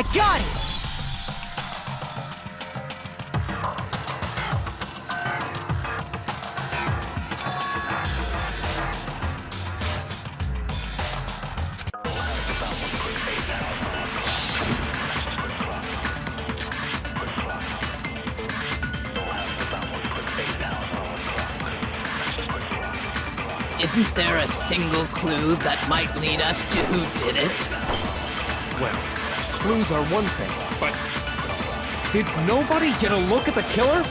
I got it! Isn't there a single clue that might lead us to who did it? Well, clues are one thing, but did nobody get a look at the killer?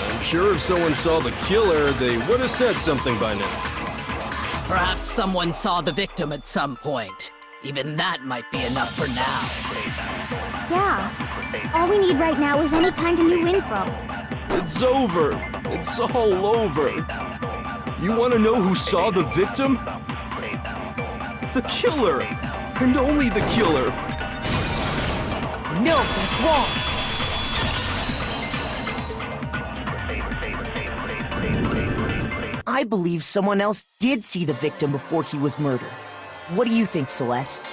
I'm sure if someone saw the killer, they would have said something by now. Perhaps someone saw the victim at some point. Even that might be enough for now. Yeah. All we need right now is any kind of new info. It's over. It's all over. You want to know who saw the victim? The killer! And only the killer! No, that's wrong! I believe someone else did see the victim before he was murdered. What do you think, Celeste?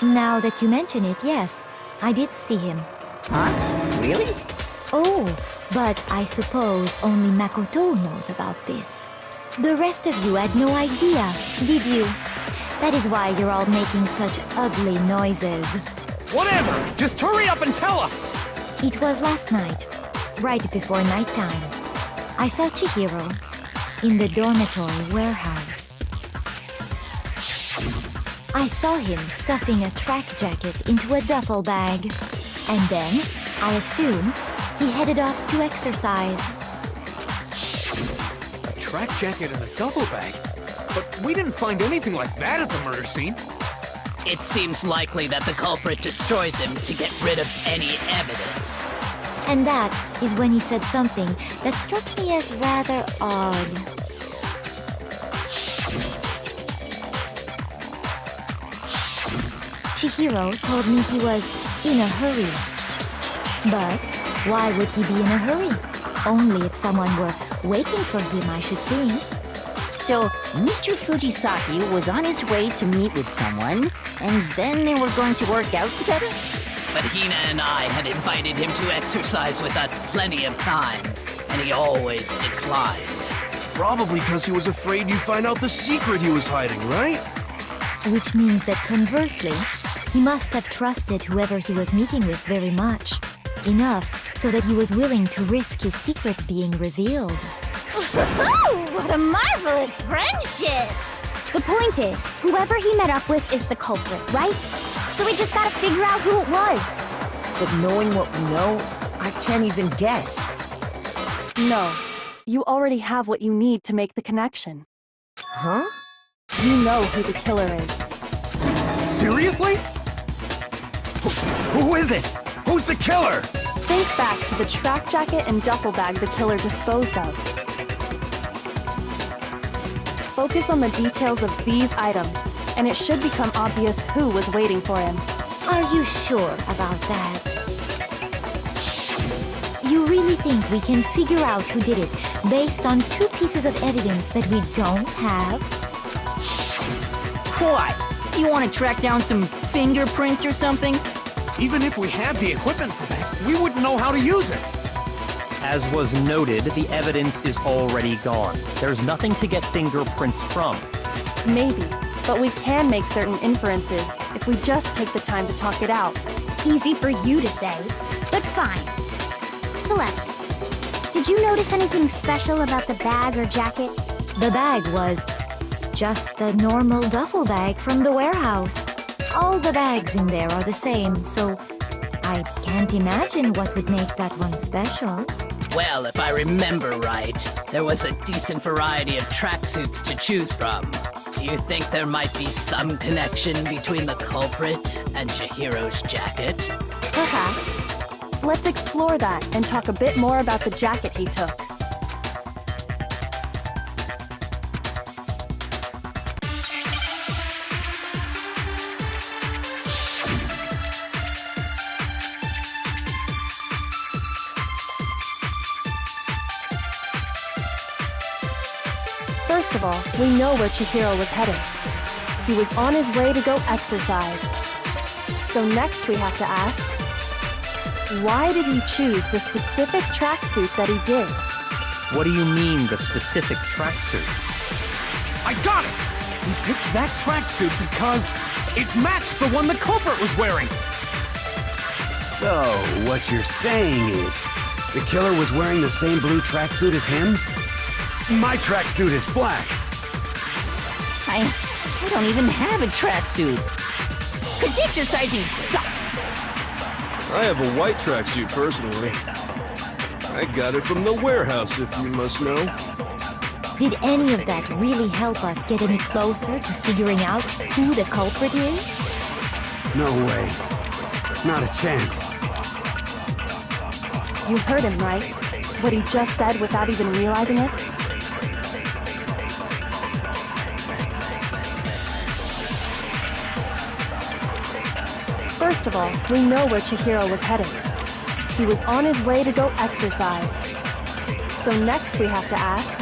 Now that you mention it, yes, I did see him. Huh? Really? Oh, but I suppose only Makoto knows about this. The rest of you had no idea, did you? That is why you're all making such ugly noises. Whatever! Just hurry up and tell us! It was last night, right before nighttime. I saw Chihiro in the dormitory warehouse. I saw him stuffing a track jacket into a duffel bag. And then, I assume, he headed off to exercise. Track jacket and a duffel bag? But we didn't find anything like that at the murder scene. It seems likely that the culprit destroyed them to get rid of any evidence. And that is when he said something that struck me as rather odd. Chihiro told me he was in a hurry. But why would he be in a hurry? Only if someone were waiting for him, I should think. So, Mr. Fujisaki was on his way to meet with someone, and then they were going to work out together? But Hina and I had invited him to exercise with us plenty of times, and he always declined. Probably because he was afraid you'd find out the secret he was hiding, right? Which means that conversely, he must have trusted whoever he was meeting with very much. Enough so that he was willing to risk his secret being revealed. What a marvelous friendship! The point is, whoever he met up with is the culprit, right? So we just gotta figure out who it was. But knowing what we know, I can't even guess. No. You already have what you need to make the connection. Huh? You know who the killer is. Seriously? Who is it? Who's the killer? Think back to the track jacket and duffel bag the killer disposed of. Focus on the details of these items, and it should become obvious who was waiting for him. Are you sure about that? You really think we can figure out who did it based on two pieces of evidence that we don't have? What? You want to track down some fingerprints or something? Even if we had the equipment for that, we wouldn't know how to use it. As was noted, the evidence is already gone. There's nothing to get fingerprints from. Maybe, but we can make certain inferences if we just take the time to talk it out. Easy for you to say, but fine. Celeste, did you notice anything special about the bag or jacket? The bag was just a normal duffel bag from the warehouse. All the bags in there are the same, so I can't imagine what would make that one special. Well, if I remember right, there was a decent variety of tracksuits to choose from. Do you think there might be some connection between the culprit and Chihiro's jacket? Perhaps. Let's explore that and talk a bit more about the jacket he took. First of all, we know where Chihiro was headed. He was on his way to go exercise. So next we have to ask, why did he choose the specific tracksuit that he did? What do you mean, the specific tracksuit? I got it! He picked that tracksuit because it matched the one the culprit was wearing! So, what you're saying is, the killer was wearing the same blue tracksuit as him? My tracksuit is black. I don't even have a tracksuit. Cause exercising sucks. I have a white tracksuit personally. I got it from the warehouse, if you must know. Did any of that really help us get any closer to figuring out who the culprit is? No way. Not a chance. You heard him, right? What he just said without even realizing it? First of all, we know where Chihiro was headed. He was on his way to go exercise. So next we have to ask,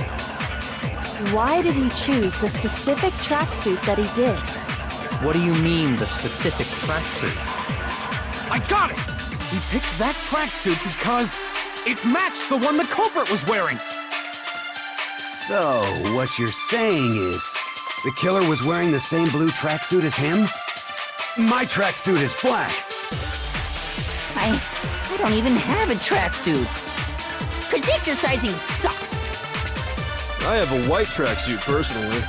why did he choose the specific tracksuit that he did? What do you mean, the specific tracksuit? I got it! He picked that tracksuit because it matched the one the culprit was wearing! So, what you're saying is, the killer was wearing the same blue tracksuit as him? My tracksuit is black. I don't even have a tracksuit. Cause exercising sucks. I have a white tracksuit personally.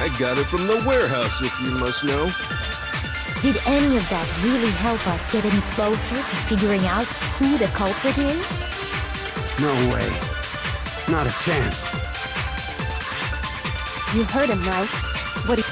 I got it from the warehouse, if you must know. Did any of that really help us get any closer to figuring out who the culprit is? No way. Not a chance. You heard him, right? What he...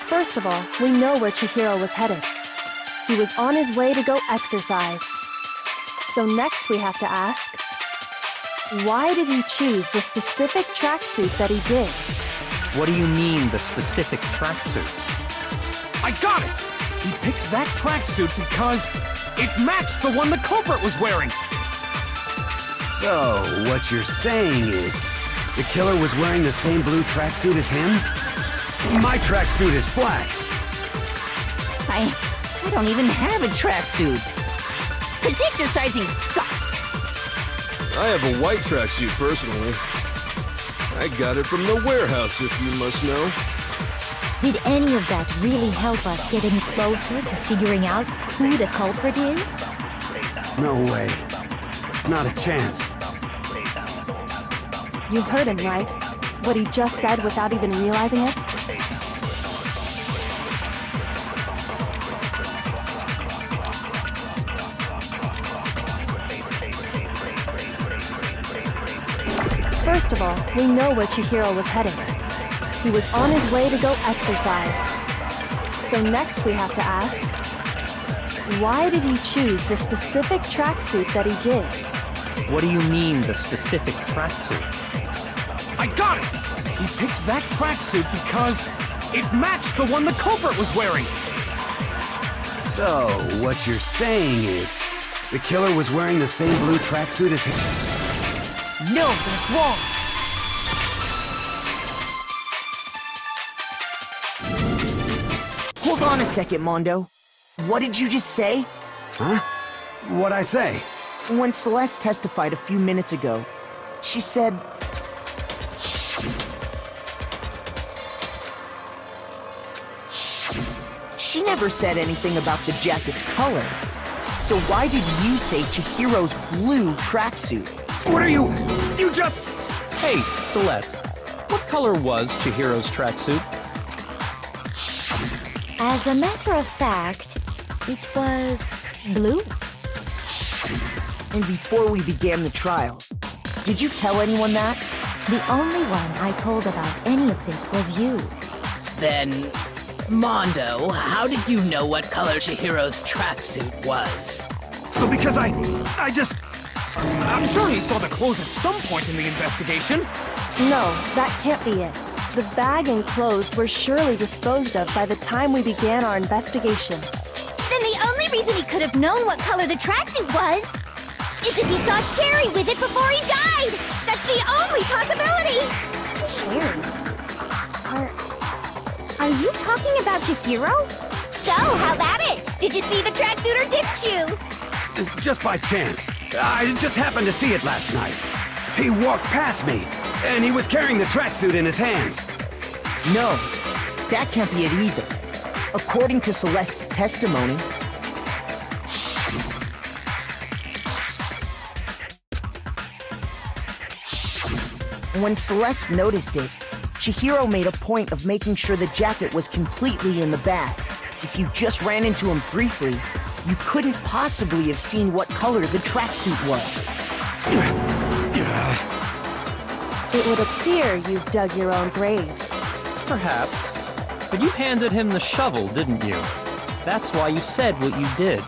First of all, we know where Chihiro was headed. He was on his way to go exercise. So next we have to ask, why did he choose the specific tracksuit that he did? What do you mean, the specific tracksuit? I got it! He picked that tracksuit because it matched the one the culprit was wearing! So, what you're saying is, the killer was wearing the same blue tracksuit as him? My tracksuit is black. I don't even have a tracksuit. Cause exercising sucks. I have a white tracksuit personally. I got it from the warehouse, if you must know. Did any of that really help us get any closer to figuring out who the culprit is? No way. Not a chance. You heard him, right? What he just said without even realizing it? First of all, we know where Chihiro was headed. He was on his way to go exercise. So next we have to ask, why did he choose the specific tracksuit that he did? What do you mean, the specific tracksuit? I got it! He picked that tracksuit because it matched the one the culprit was wearing! So, what you're saying is, the killer was wearing the same blue tracksuit as him? No, that's wrong. Hold on a second, Mondo. What did you just say? Huh? What'd I say? When Celeste testified a few minutes ago, she said... She never said anything about the jacket's color. So why did you say Chihiro's blue tracksuit? What are you? You just... Hey, Celeste, what color was Chihiro's tracksuit? As a matter of fact, it was blue. And before we began the trial, did you tell anyone that? The only one I told about any of this was you. Then, Mondo, how did you know what color Chihiro's tracksuit was? Because I just... I'm sure he saw the clothes at some point in the investigation. No, that can't be it. The bag and clothes were surely disposed of by the time we began our investigation. Then the only reason he could have known what color the tracksuit was is if he saw Cherry with it before he died! That's the only possibility! Cherry? Are you talking about Chihiro? So, how about it? Did you see the tracksuit or didn't you? Just by chance. I just happened to see it last night. He walked past me, and he was carrying the tracksuit in his hands. No, that can't be it either. According to Celeste's testimony, when Celeste noticed it, Chihiro made a point of making sure the jacket was completely in the bag. If you just ran into him briefly, you couldn't possibly have seen what color the tracksuit was. It would appear you've dug your own grave. Perhaps. But you handed him the shovel, didn't you? That's why you said what you did.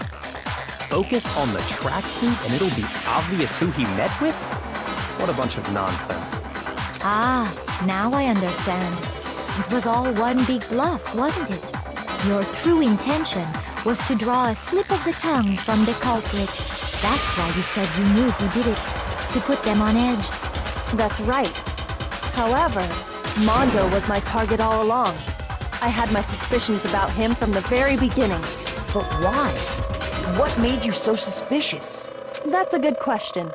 Focus on the tracksuit and it'll be obvious who he met with? What a bunch of nonsense. Ah, now I understand. It was all one big bluff, wasn't it? Your true intention was to draw a slip of the tongue from the culprit. That's why you said you knew who did it, to put them on edge. That's right. However, Mondo was my target all along. I had my suspicions about him from the very beginning. But why? What made you so suspicious? That's a good question.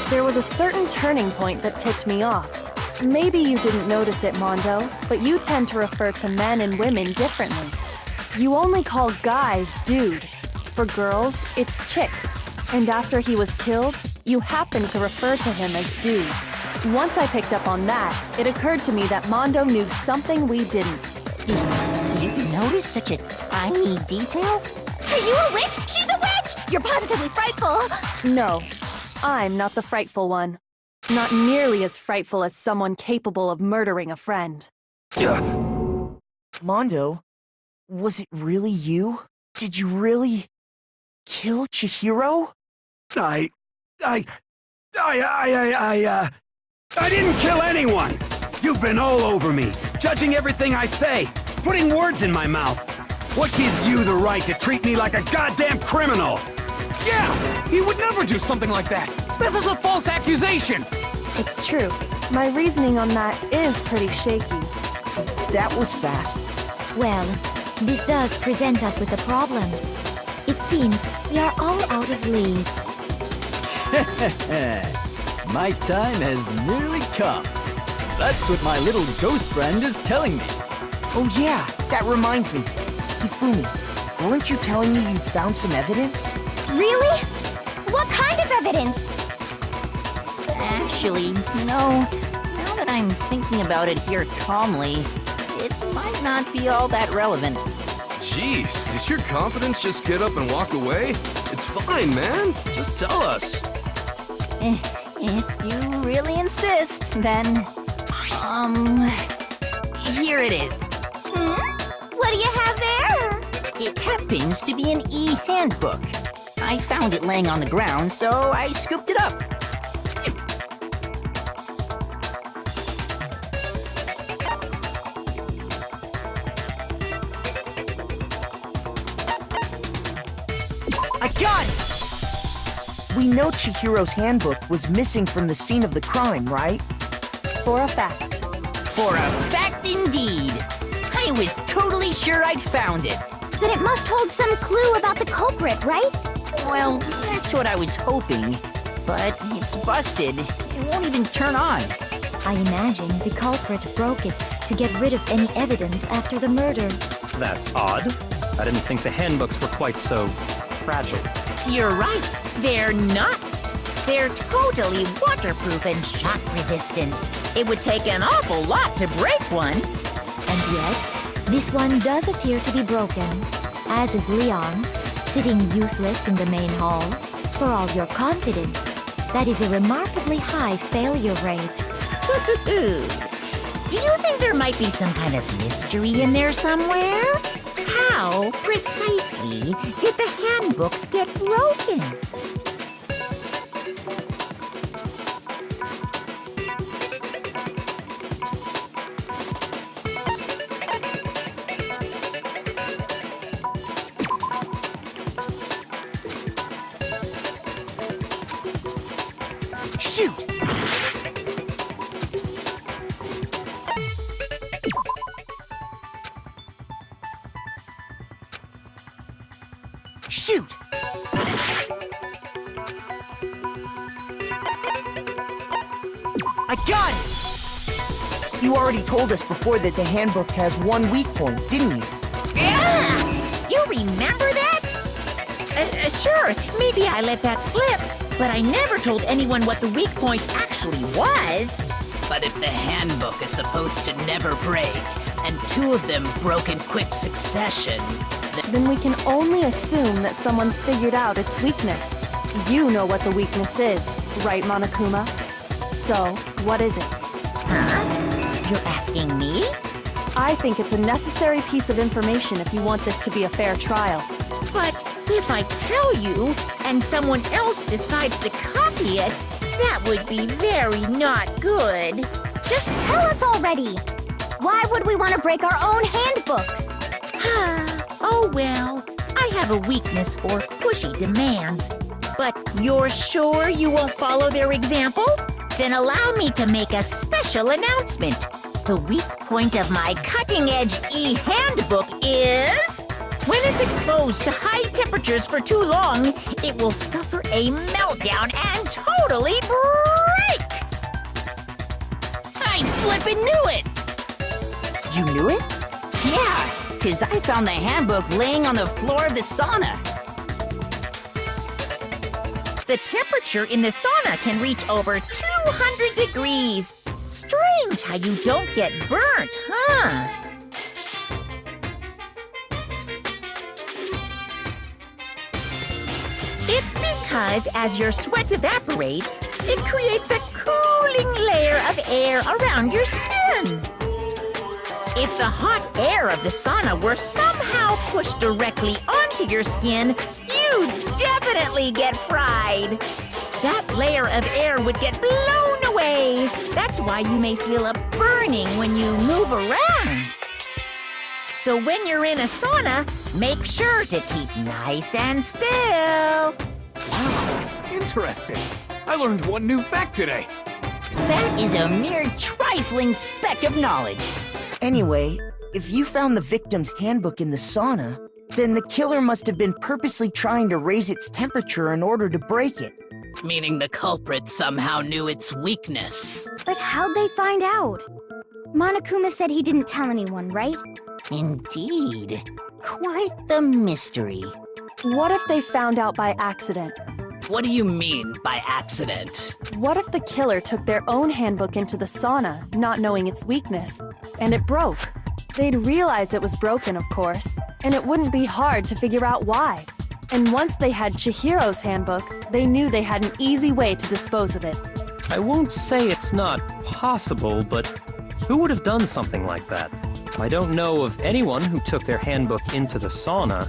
There was a certain turning point that tipped me off. Maybe you didn't notice it, Mondo, but you tend to refer to men and women differently. You only call guys dude. For girls, it's chick. And after he was killed, you happened to refer to him as dude. Once I picked up on that, it occurred to me that Mondo knew something we didn't. You noticed such a tiny detail? Are you a witch? She's a witch! You're positively frightful! No, I'm not the frightful one. Not nearly as frightful as someone capable of murdering a friend. Mondo, was it really you? Did you really kill Chihiro? I didn't kill anyone! You've been all over me, judging everything I say, putting words in my mouth. What gives you the right to treat me like a goddamn criminal? Yeah, he would never do something like that. This is a false accusation. It's true. My reasoning on that is pretty shaky. That was fast. Well, this does present us with a problem. It seems we are all out of leads. My time has nearly come. That's what my little ghost friend is telling me. Oh yeah, that reminds me. Hifumi, weren't you telling me you found some evidence? Really? What kind of evidence? Actually, now that I'm thinking about it here calmly, it might not be all that relevant. Jeez, does your confidence just get up and walk away? It's fine, man. Just tell us. If you really insist, then... here it is. What do you have there? It happens to be an e-handbook. I found it laying on the ground, so I scooped it up. I got it! We know Chihiro's handbook was missing from the scene of the crime, right? For a fact. For a fact indeed. I was totally sure I'd found it. Then it must hold some clue about the culprit, right? Well, that's what I was hoping. But it's busted, It won't even turn on. I imagine the culprit broke it to get rid of any evidence after the murder. That's odd. I didn't think the handbooks were quite so fragile. You're right. They're not. They're totally waterproof and shock resistant. It would take an awful lot to break one. And yet, this one does appear to be broken, as is Leon's, sitting useless in the main hall. For all your confidence, that is a remarkably high failure rate. Do you think there might be some kind of mystery in there somewhere? How precisely did the handbooks get broken? Shoot! Shoot! I got it! You already told us before that the handbook has one weak point, didn't you? Yeah! You remember that? Sure, maybe I let that slip, but I never told anyone what the weak point actually was. But if the handbook is supposed to never break, and two of them broke in quick succession, Then we can only assume that someone's figured out its weakness. You know what the weakness is, right, Monokuma? So, what is it? Huh? You're asking me? I think it's a necessary piece of information if you want this to be a fair trial. But if I tell you, and someone else decides to copy it, that would be very not good. Just tell us already! Why would we want to break our own handbooks? Oh well, I have a weakness for pushy demands. But you're sure you won't follow their example? Then allow me to make a special announcement. The weak point of my cutting-edge e-handbook is... when it's exposed to high temperatures for too long, it will suffer a meltdown and totally break! I flippin' knew it! You knew it? Yeah, because I found the handbook laying on the floor of the sauna. The temperature in the sauna can reach over 200 degrees. Strange how you don't get burnt, huh? It's because as your sweat evaporates, it creates a cooling layer of air around your skin. If the hot air of the sauna were somehow pushed directly onto your skin, you'd definitely get fried. That layer of air would get blown away. That's why you may feel a burning when you move around. So when you're in a sauna, make sure to keep nice and still. Wow, interesting. I learned one new fact today. That is a mere trifling speck of knowledge. Anyway, if you found the victim's handbook in the sauna, then the killer must have been purposely trying to raise its temperature in order to break it. Meaning the culprit somehow knew its weakness. But how'd they find out? Monokuma said he didn't tell anyone, right? Indeed. Quite the mystery. What if they found out by accident? What do you mean by accident? What if the killer took their own handbook into the sauna, not knowing its weakness, and it broke? They'd realize it was broken, of course, and it wouldn't be hard to figure out why. And once they had Chihiro's handbook, they knew they had an easy way to dispose of it. I won't say it's not possible, but who would have done something like that? I don't know of anyone who took their handbook into the sauna.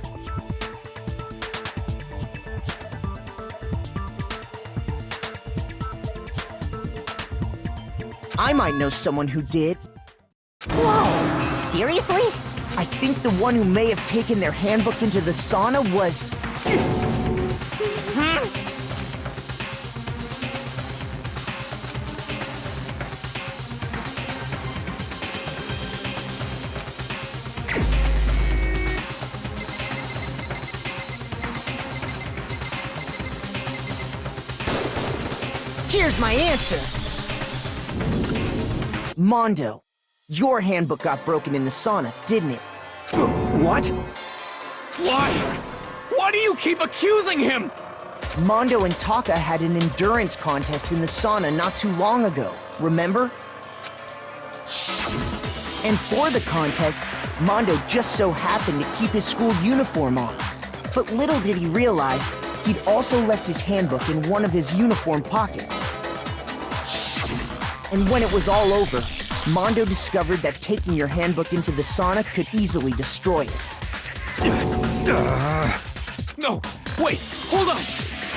I might know someone who did. Whoa, seriously? I think the one who may have taken their handbook into the sauna was... Here's my answer. Mondo, your handbook got broken in the sauna, didn't it? What? Why? Why do you keep accusing him? Mondo and Taka had an endurance contest in the sauna not too long ago, remember? And for the contest, Mondo just so happened to keep his school uniform on. But little did he realize, he'd also left his handbook in one of his uniform pockets. And when it was all over, Mondo discovered that taking your handbook into the sauna could easily destroy it. No, wait, hold on.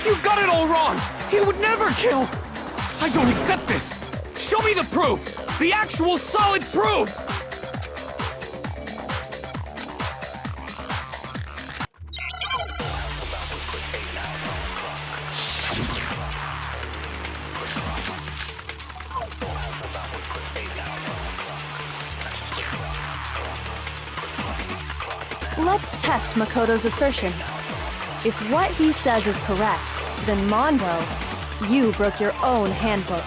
You've got it all wrong. He would never kill. I don't accept this. Show me the proof. The actual solid proof. Let's test Makoto's assertion. If what he says is correct, then Mondo, you broke your own handbook.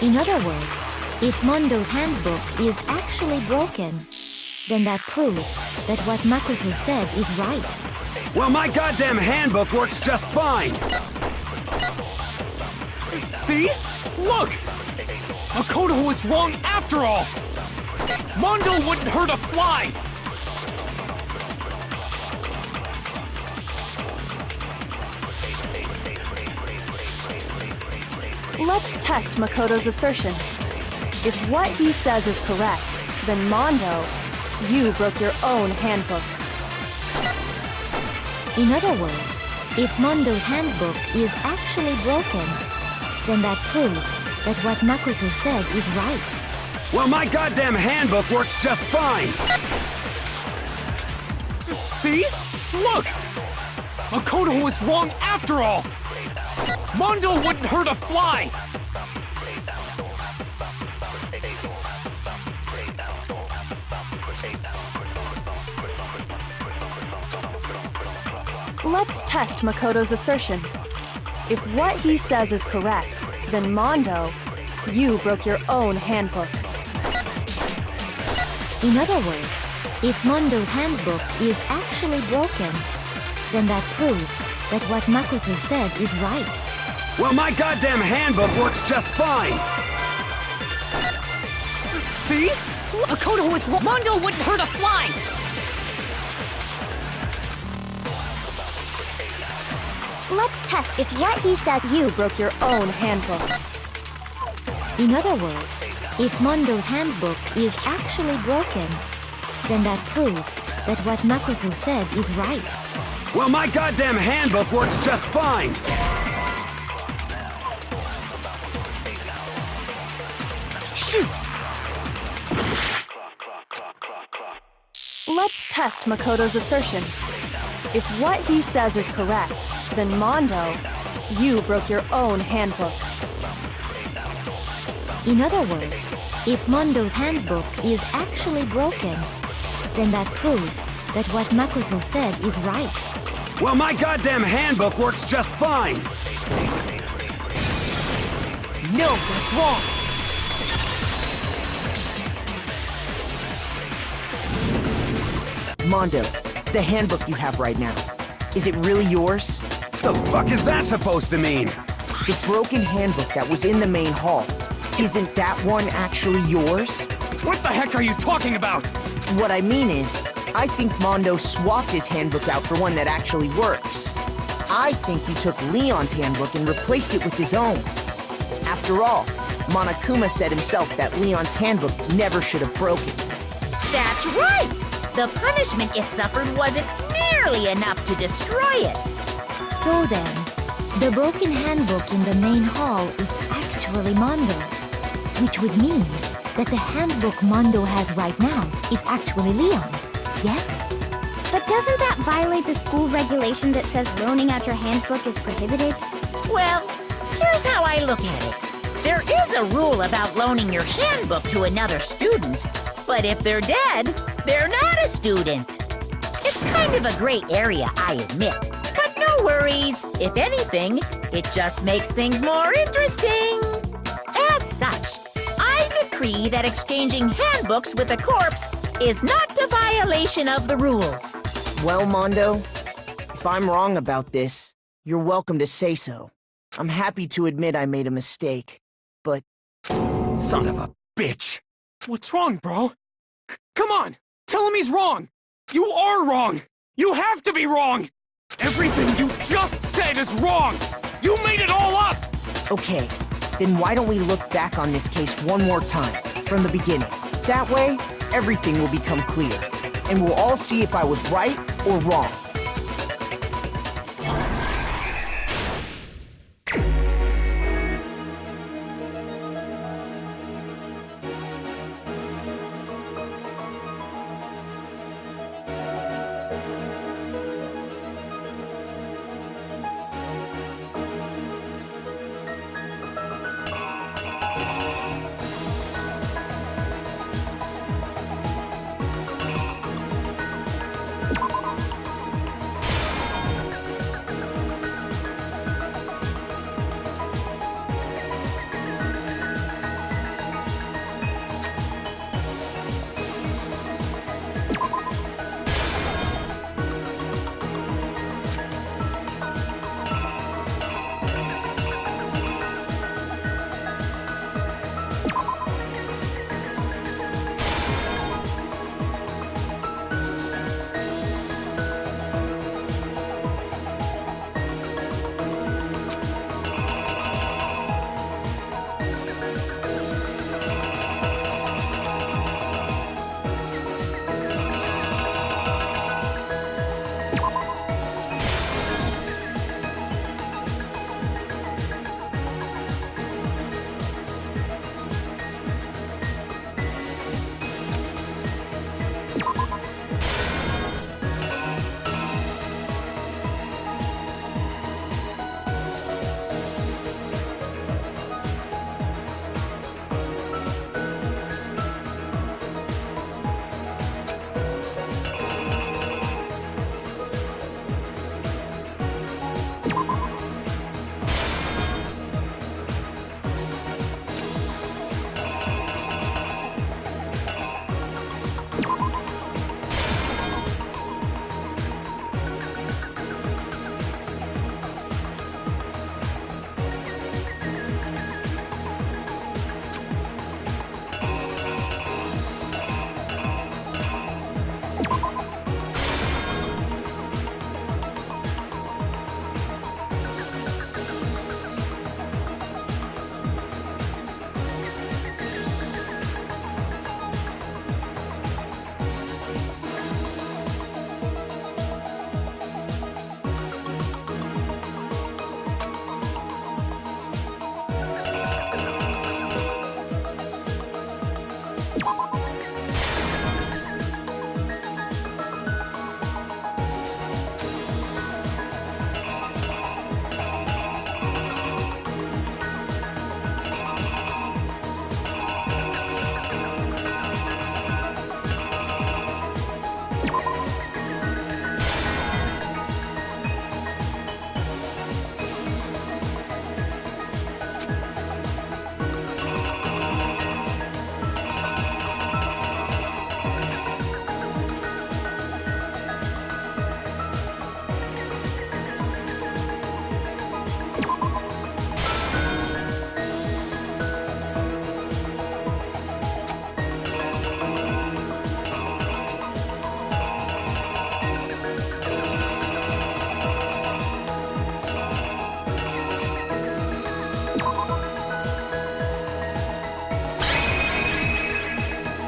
In other words, if Mondo's handbook is actually broken, then that proves that what Makoto said is right. Well, my goddamn handbook works just fine! See? Look! Makoto was wrong after all! Mondo wouldn't hurt a fly! Let's test Makoto's assertion. If what he says is correct, then Mondo, you broke your own handbook. In other words, if Mondo's handbook is actually broken, then that proves that what Makoto said is right. Well, my goddamn handbook works just fine! See? Look! Makoto was wrong after all! Mondo wouldn't hurt a fly! Let's test Makoto's assertion. If what he says is correct, then Mondo, you broke your own handbook. In other words, if Mondo's handbook is actually broken, then that proves that what Makoto said is right. Well, my goddamn handbook works just fine! See? Makoto was wrong. Mondo wouldn't hurt a fly! Let's test if what he said you broke your own handbook. In other words, if Mondo's handbook is actually broken, then that proves that what Makoto said is right. Well, my goddamn handbook works just fine! Shoot! Let's test Makoto's assertion. If what he says is correct, then Mondo, you broke your own handbook. In other words, if Mondo's handbook is actually broken, then that proves that what Makoto said is right. Well, my goddamn handbook works just fine! No, that's wrong! Mondo, the handbook you have right now, is it really yours? The fuck is that supposed to mean? The broken handbook that was in the main hall, isn't that one actually yours? What the heck are you talking about? What I mean is, I think Mondo swapped his handbook out for one that actually works. I think he took Leon's handbook and replaced it with his own. After all, Monokuma said himself that Leon's handbook never should have broken. That's right! The punishment it suffered wasn't nearly enough to destroy it. So then, the broken handbook in the main hall is actually Mondo's, which would mean that the handbook Mondo has right now is actually Leon's, yes? But doesn't that violate the school regulation that says loaning out your handbook is prohibited? Well, here's how I look at it. There is a rule about loaning your handbook to another student, but if they're dead, they're not a student. It's kind of a gray area, I admit. But no worries. If anything, it just makes things more interesting. As such, agree that exchanging handbooks with a corpse is not a violation of the rules. Well, Mondo, if I'm wrong about this, you're welcome to say so. I'm happy to admit I made a mistake, but... Son of a bitch! What's wrong, bro? Come on! Tell him he's wrong! You are wrong! You have to be wrong! Everything you just said is wrong! You made it all up! Okay, then why don't we look back on this case one more time, from the beginning? That way, everything will become clear, and we'll all see if I was right or wrong.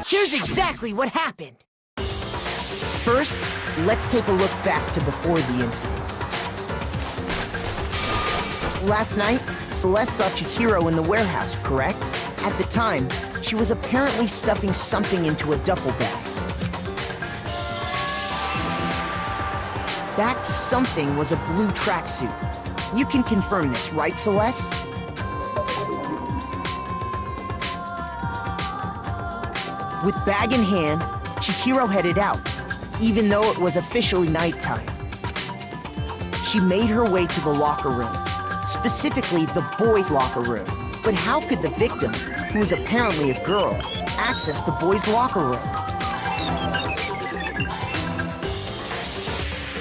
Here's exactly what happened. First, let's take a look back to before the incident. Last night, Celeste saw Chihiro in the warehouse, correct? At the time, she was apparently stuffing something into a duffel bag. That something was a blue tracksuit. You can confirm this, right, Celeste? With bag in hand, Chihiro headed out, even though it was officially nighttime. She made her way to the locker room, specifically the boys' locker room. But how could the victim, who was apparently a girl, accessed the boys' locker room.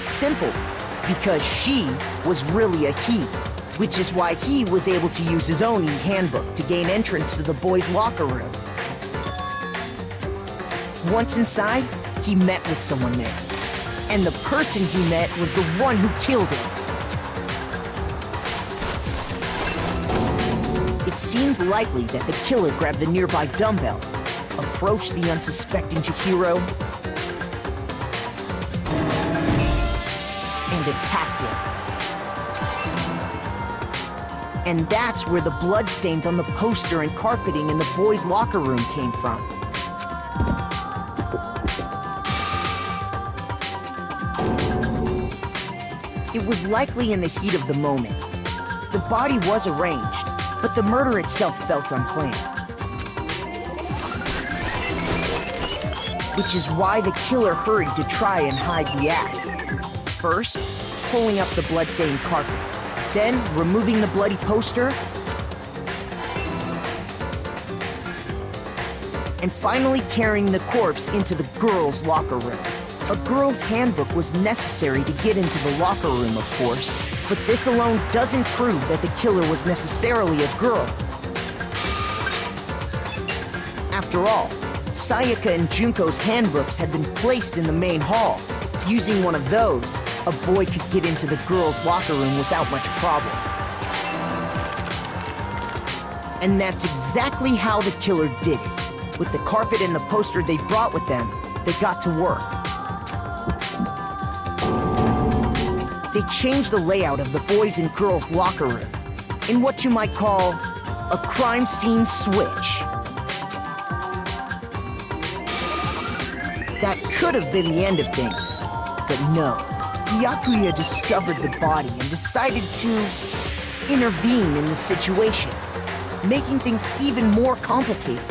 Simple, because she was really a he, which is why he was able to use his own e-handbook to gain entrance to the boys' locker room. Once inside, he met with someone there, and the person he met was the one who killed him. It seems likely that the killer grabbed the nearby dumbbell, approached the unsuspecting Chihiro, and attacked him. And that's where the bloodstains on the poster and carpeting in the boys' locker room came from. It was likely in the heat of the moment. The body was arranged, but the murder itself felt unplanned. Which is why the killer hurried to try and hide the act. First, pulling up the bloodstained carpet, then removing the bloody poster, and finally carrying the corpse into the girls' locker room. A girl's handbook was necessary to get into the locker room, of course, but this alone doesn't prove that the killer was necessarily a girl. After all, Sayaka and Junko's handbooks had been placed in the main hall. Using one of those, a boy could get into the girls' locker room without much problem. And that's exactly how the killer did it. With the carpet and the poster they brought with them, they got to work. They changed the layout of the boys' and girls' locker room in what you might call a crime scene switch. That could have been the end of things, but no. Byakuya discovered the body and decided to intervene in the situation, making things even more complicated.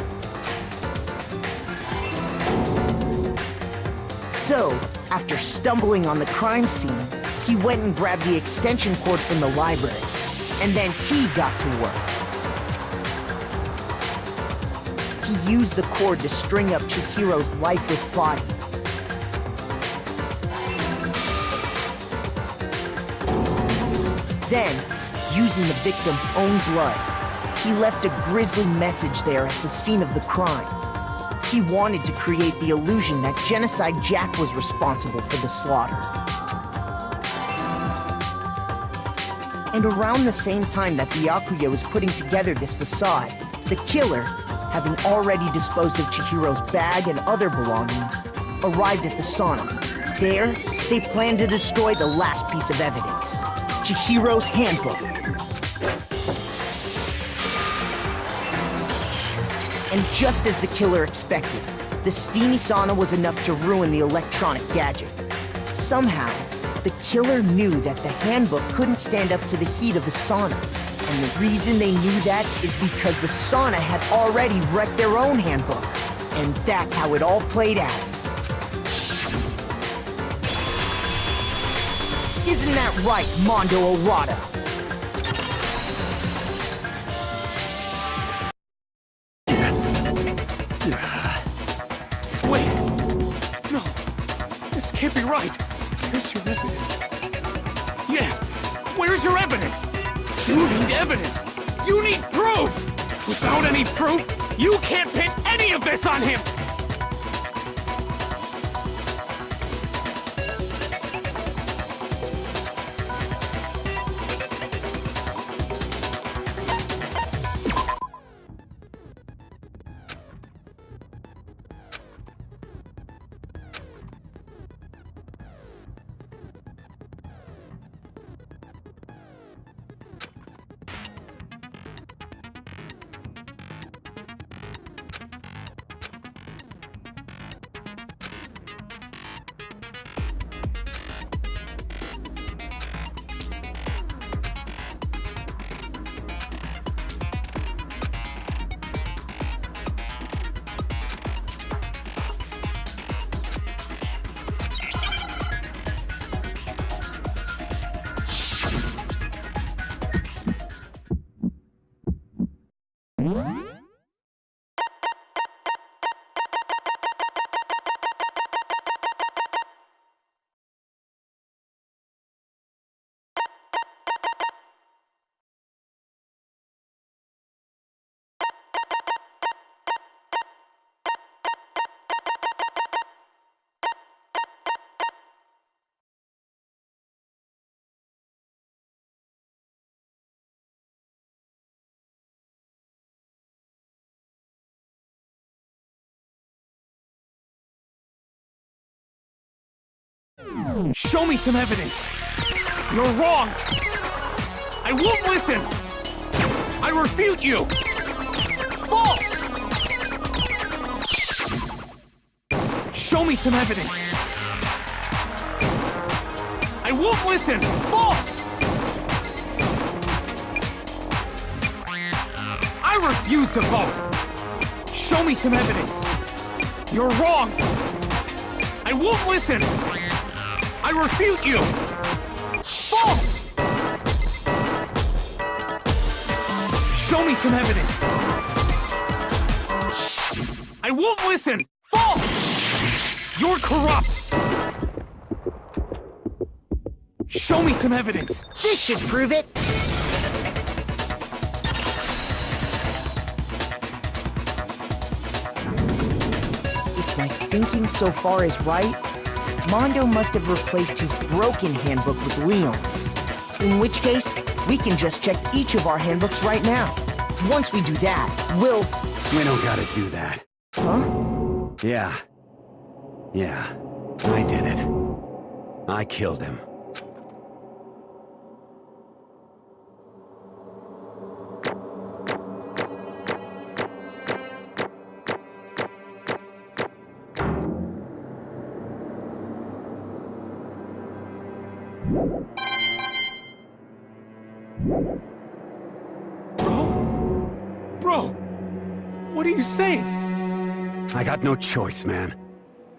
So, after stumbling on the crime scene, he went and grabbed the extension cord from the library, and then he got to work. He used the cord to string up Chihiro's lifeless body. Then, using the victim's own blood, he left a grisly message there at the scene of the crime. He wanted to create the illusion that Genocide Jack was responsible for the slaughter. And around the same time that Byakuya was putting together this facade, the killer, having already disposed of Chihiro's bag and other belongings, arrived at the sauna. There, they planned to destroy the last piece of evidence, Chihiro's handbook. And just as the killer expected, the steamy sauna was enough to ruin the electronic gadget. Somehow, the killer knew that the handbook couldn't stand up to the heat of the sauna. And the reason they knew that is because the sauna had already wrecked their own handbook. And that's how it all played out. Isn't that right, Mondo Orada? Wait! No! This can't be right! Where's your evidence? Yeah! Where's your evidence? You need evidence! You need proof! Without any proof, you can't pin any of this on him! Show me some evidence! You're wrong! I won't listen! I refute you! False! Show me some evidence! I won't listen! False! I refuse to vote! Show me some evidence! You're wrong! I won't listen! I refute you! False! Show me some evidence! I won't listen! False! You're corrupt! Show me some evidence! This should prove it. If my thinking so far is right, Mondo must have replaced his broken handbook with Leon's. In which case, we can just check each of our handbooks right now. Once we do that, we'll... We don't gotta do that. Huh? Yeah. I did it. I killed him. Bro, what are you saying? I got no choice, man.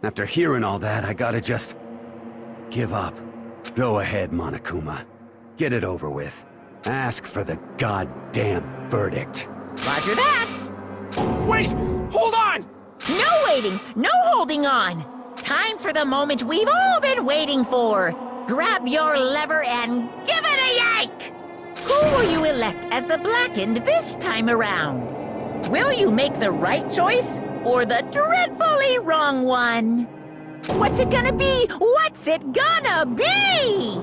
After hearing all that, I gotta just... give up. Go ahead, Monokuma. Get it over with. Ask for the goddamn verdict. Roger that! Wait! Hold on! No waiting! No holding on! Time for the moment we've all been waiting for! Grab your lever and give it a yank! Who will you elect as the Blackened this time around? Will you make the right choice or the dreadfully wrong one? What's it gonna be? What's it gonna be?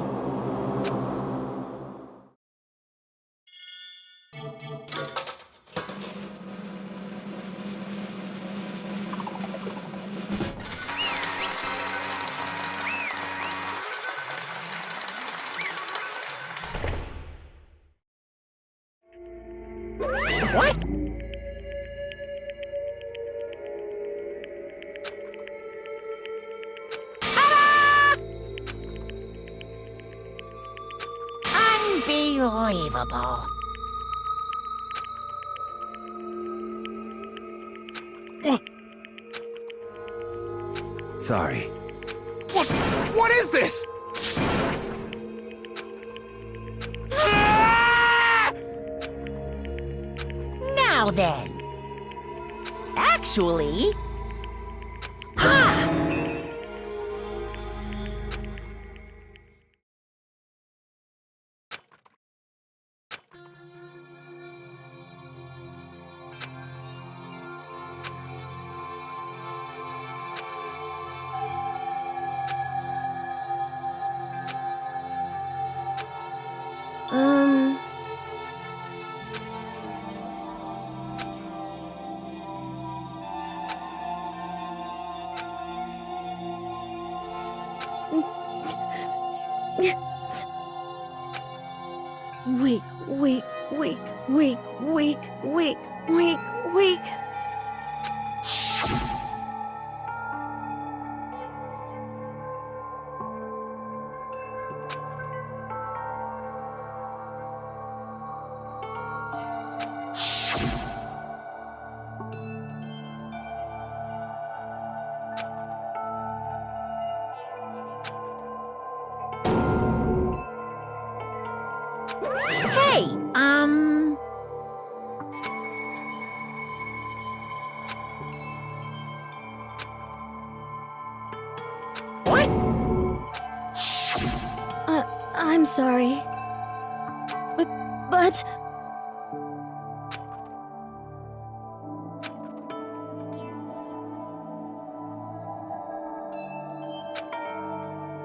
What? Ta-da! Unbelievable. Sorry. What is this? Now then. Actually... Ha! Weak. Hey, What? I'm sorry. But...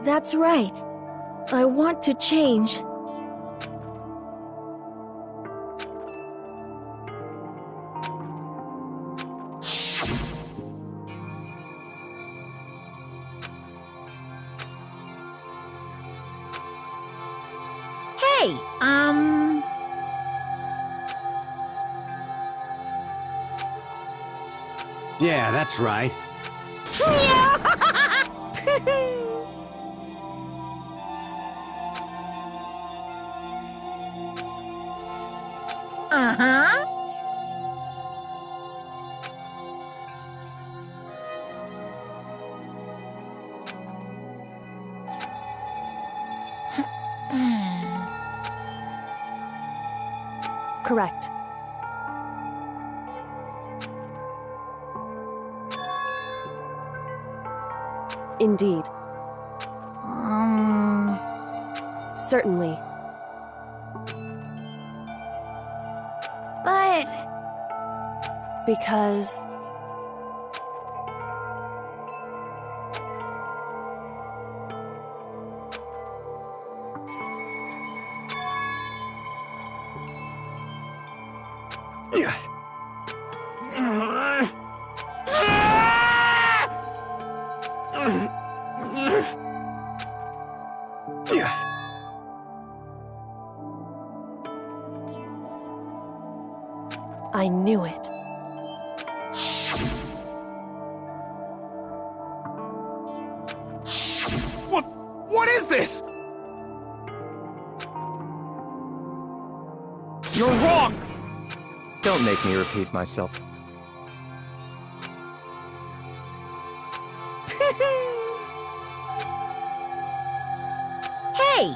That's right. I want to change. Hey, Yeah, that's right. Uh-huh. Correct. Indeed. Certainly. But Because... I knew it. What is this? You're wrong! Don't make me repeat myself. Hey,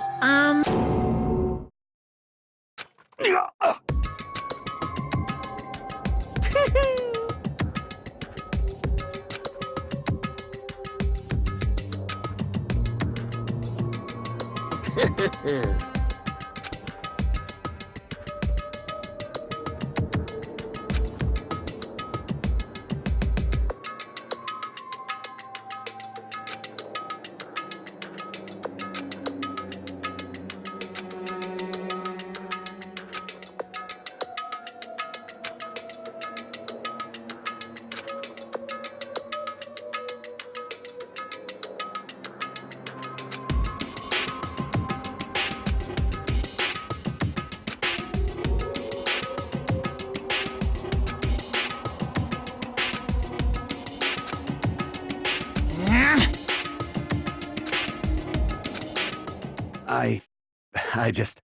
I just...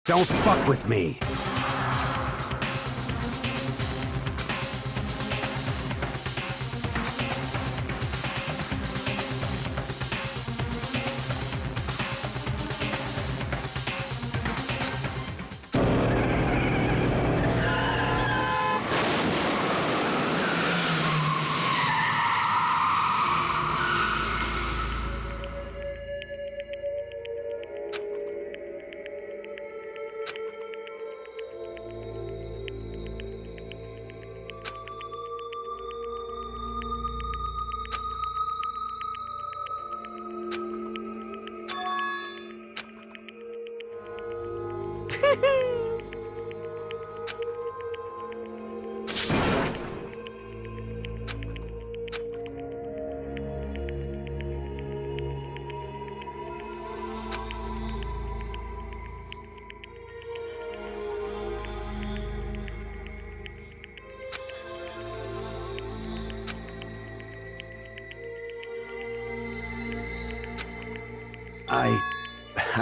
Don't fuck with me!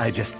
I just...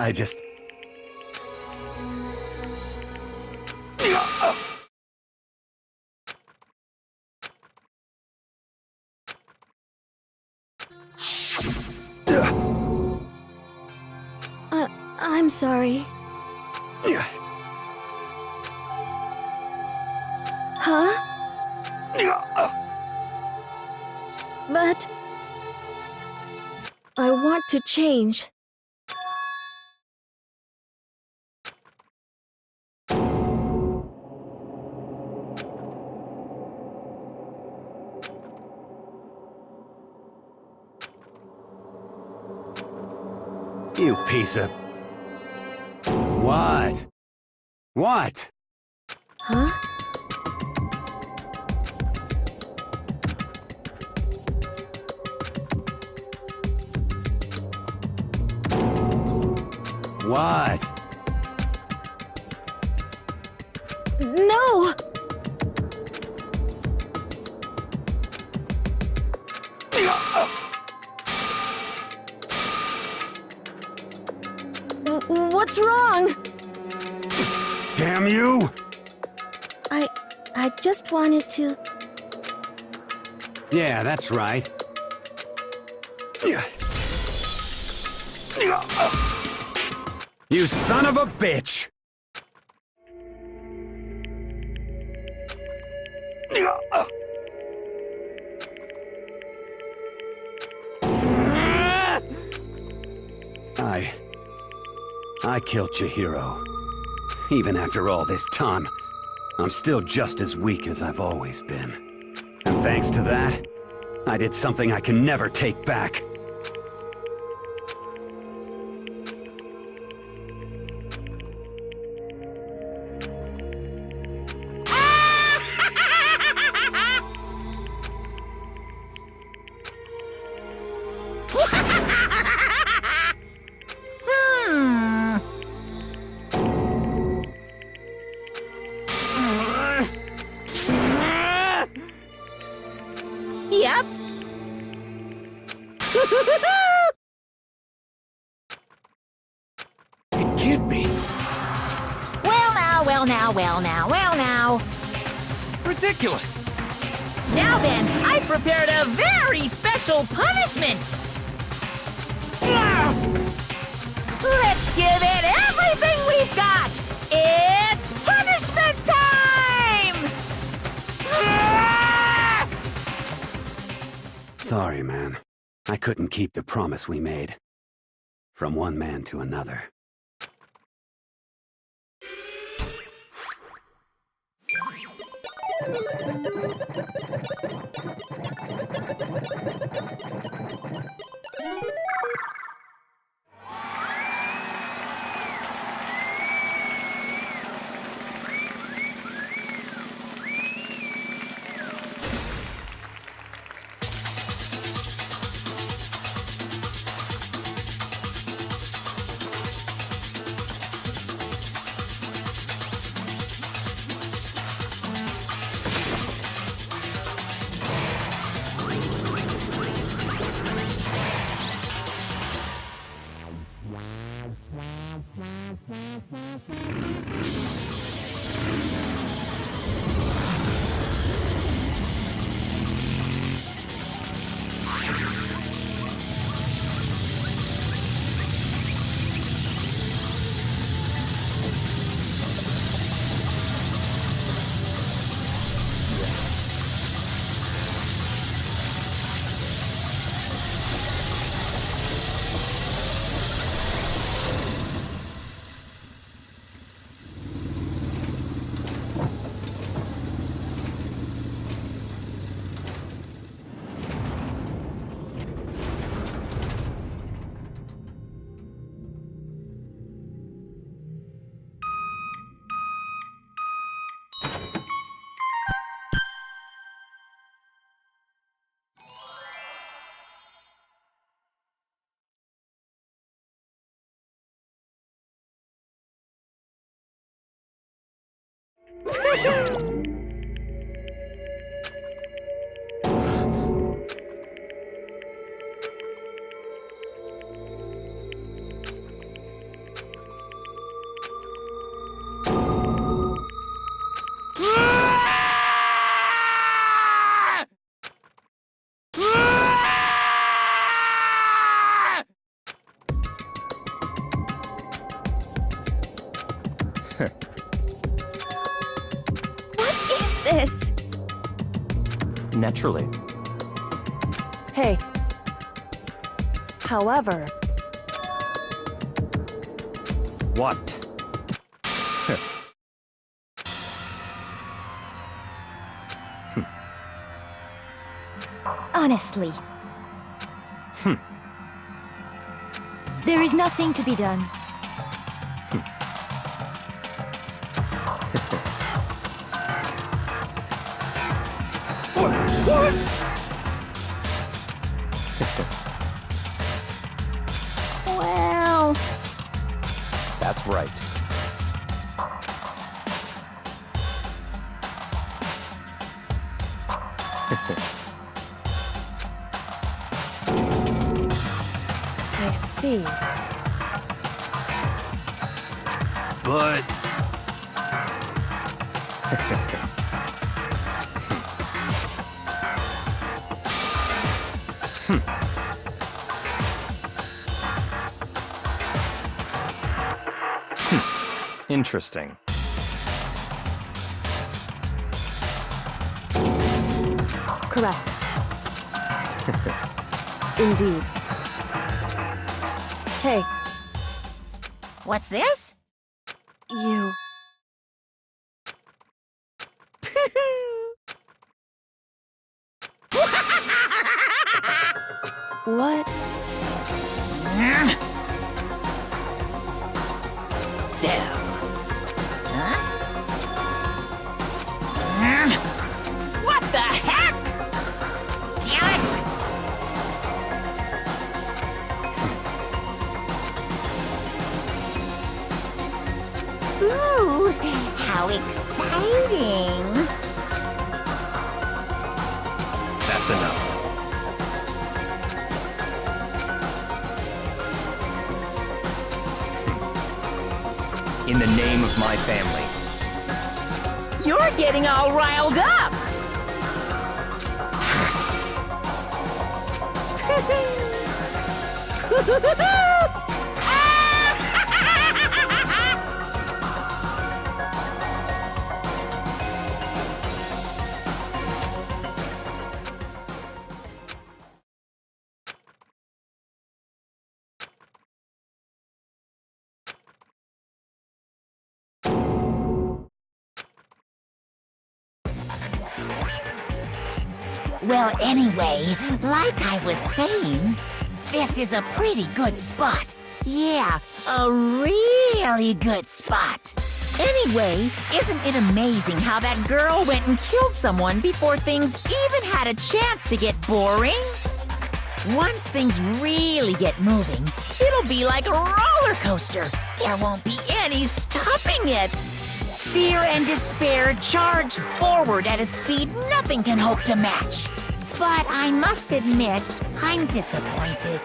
I just... I'm sorry. Huh? But I want to change. You piece of... What? What? Huh? What? No! What's wrong? Damn you! I just wanted to... Yeah, that's right. You son of a bitch! I killed Chihiro. Even after all this time, I'm still just as weak as I've always been. And thanks to that, I did something I can never take back. Yep. It can't be. Well now, well now, well now, well now. Ridiculous. Now then, I've prepared a very special punishment. Let's give it everything we've got. It's punishment time! Sorry, man. I couldn't keep the promise we made. From one man to another. What is this? Naturally. Hey. However, What? Honestly. There is nothing to be done. Well, That's right. I see. But Interesting. Correct. Indeed. Hey, what's this? you. What? Damn. What the heck? Damn it! Ooh, how exciting! That's enough. In the name of my family. You're getting all riled up! Well, anyway, like I was saying, this is a pretty good spot. Yeah, a really good spot. Anyway, isn't it amazing how that girl went and killed someone before things even had a chance to get boring? Once things really get moving, it'll be like a roller coaster. There won't be any stopping it. Fear and despair charge forward at a speed nothing can hope to match. But I must admit, I'm disappointed.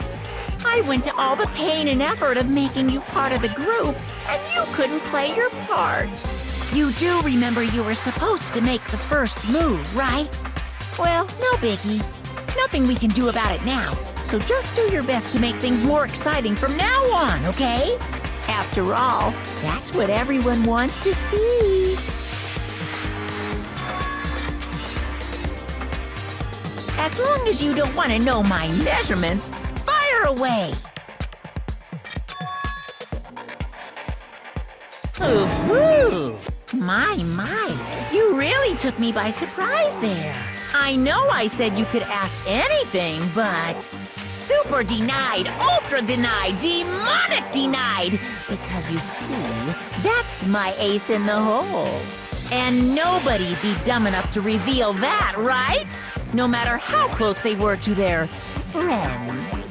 I went to all the pain and effort of making you part of the group, and you couldn't play your part. You do remember you were supposed to make the first move, right? Well, no biggie. Nothing we can do about it now, so just do your best to make things more exciting from now on, okay? After all, that's what everyone wants to see. As long as you don't want to know my measurements, fire away! Ooh, my, you really took me by surprise there. I know I said you could ask anything, but super denied, ultra denied, demonic denied. Because you see, that's my ace in the hole. And nobody'd be dumb enough to reveal that, right? No matter how close they were to their friends.